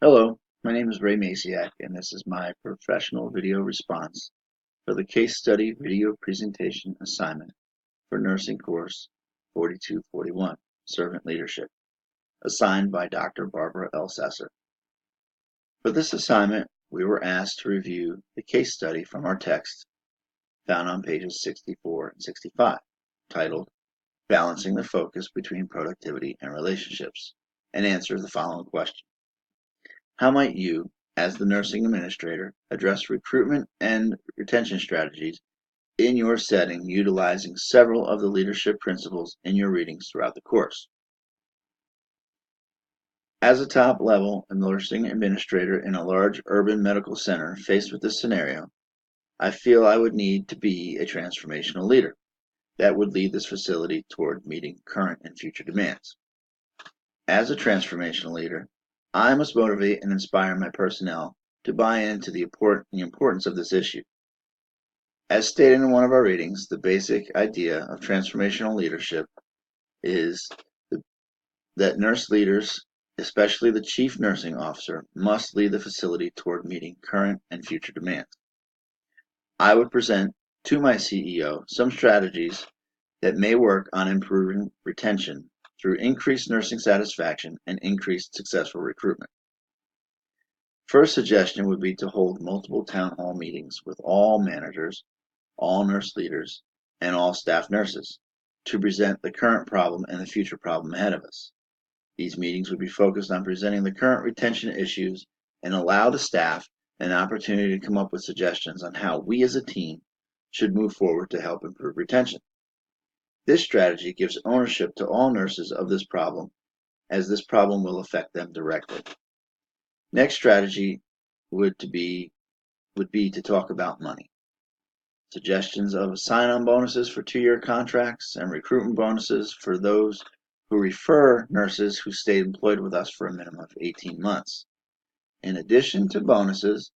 Hello, my name is Ray Masiak, and this is my professional video response for the case study video presentation assignment for nursing course 4241, Servant Leadership, assigned by Dr. Barbara L. Sesser. For this assignment, we were asked to review the case study from our text found on pages 64 and 65, titled Balancing the Focus Between Productivity and Relationships, and answer the following question. How might you, as the nursing administrator, address recruitment and retention strategies in your setting utilizing several of the leadership principles in your readings throughout the course? As a top-level nursing administrator in a large urban medical center faced with this scenario, I feel I would need to be a transformational leader that would lead this facility toward meeting current and future demands. As a transformational leader, I must motivate and inspire my personnel to buy into the importance of this issue. As stated in one of our readings, the basic idea of transformational leadership is that nurse leaders, especially the chief nursing officer, must lead the facility toward meeting current and future demands. I would present to my CEO some strategies that may work on improving retention through increased nursing satisfaction and increased successful recruitment. First suggestion would be to hold multiple town hall meetings with all managers, all nurse leaders, and all staff nurses to present the current problem and the future problem ahead of us. These meetings would be focused on presenting the current retention issues and allow the staff an opportunity to come up with suggestions on how we as a team should move forward to help improve retention. This strategy gives ownership to all nurses of this problem, as this problem will affect them directly. Next strategy would be to talk about money. Suggestions of sign-on bonuses for 2-year contracts and recruitment bonuses for those who refer nurses who stayed employed with us for a minimum of 18 months. In addition to bonuses,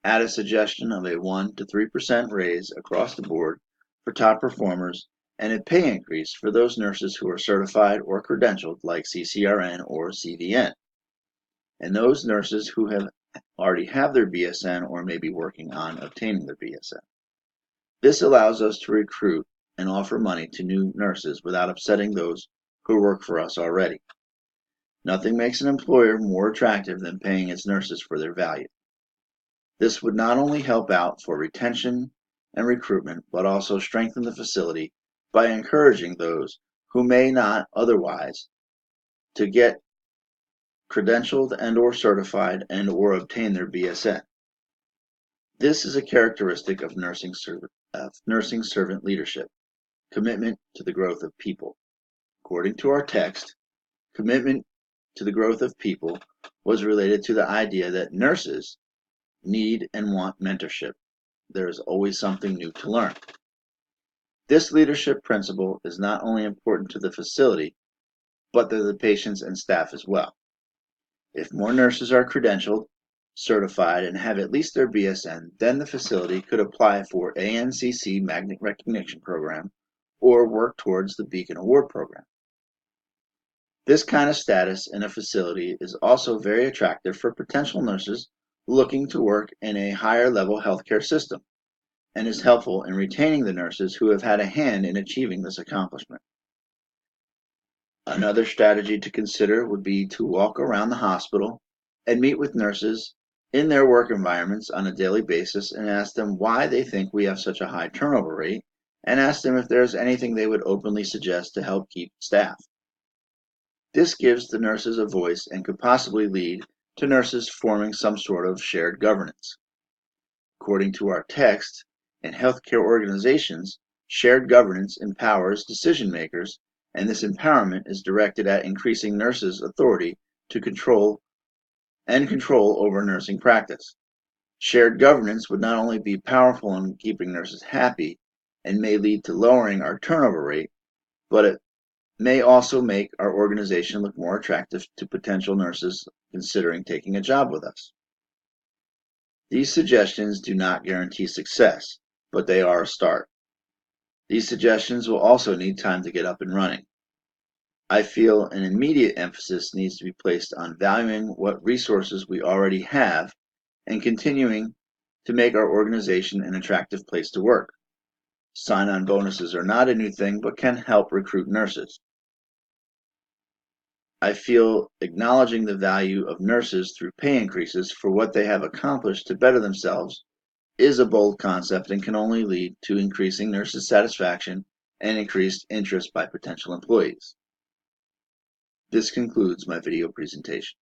add a suggestion of a 1 to 3% raise across the board for top performers and a pay increase for those nurses who are certified or credentialed like CCRN or CVN, and those nurses who already have their BSN or may be working on obtaining their BSN. This allows us to recruit and offer money to new nurses without upsetting those who work for us already. Nothing makes an employer more attractive than paying its nurses for their value. This would not only help out for retention and recruitment, but also strengthen the facility by encouraging those who may not otherwise to get credentialed and or certified and or obtain their BSN. This is a characteristic of nursing servant leadership, commitment to the growth of people. According to our text, commitment to the growth of people was related to the idea that nurses need and want mentorship. There is always something new to learn. This leadership principle is not only important to the facility, but to the patients and staff as well. If more nurses are credentialed, certified, and have at least their BSN, then the facility could apply for ANCC Magnet Recognition Program or work towards the Beacon Award Program. This kind of status in a facility is also very attractive for potential nurses looking to work in a higher level healthcare system, and is helpful in retaining the nurses who have had a hand in achieving this accomplishment. Another strategy to consider would be to walk around the hospital and meet with nurses in their work environments on a daily basis and ask them why they think we have such a high turnover rate, and ask them if there's anything they would openly suggest to help keep staff. This gives the nurses a voice and could possibly lead to nurses forming some sort of shared governance. According to our text, in healthcare organizations, shared governance empowers decision makers, and this empowerment is directed at increasing nurses' authority to control over nursing practice. Shared governance would not only be powerful in keeping nurses happy and may lead to lowering our turnover rate, but it may also make our organization look more attractive to potential nurses considering taking a job with us. These suggestions do not guarantee success, but they are a start. These suggestions will also need time to get up and running. I feel an immediate emphasis needs to be placed on valuing what resources we already have and continuing to make our organization an attractive place to work. Sign-on bonuses are not a new thing, but can help recruit nurses. I feel acknowledging the value of nurses through pay increases for what they have accomplished to better themselves is a bold concept and can only lead to increasing nurses' satisfaction and increased interest by potential employees. This concludes my video presentation.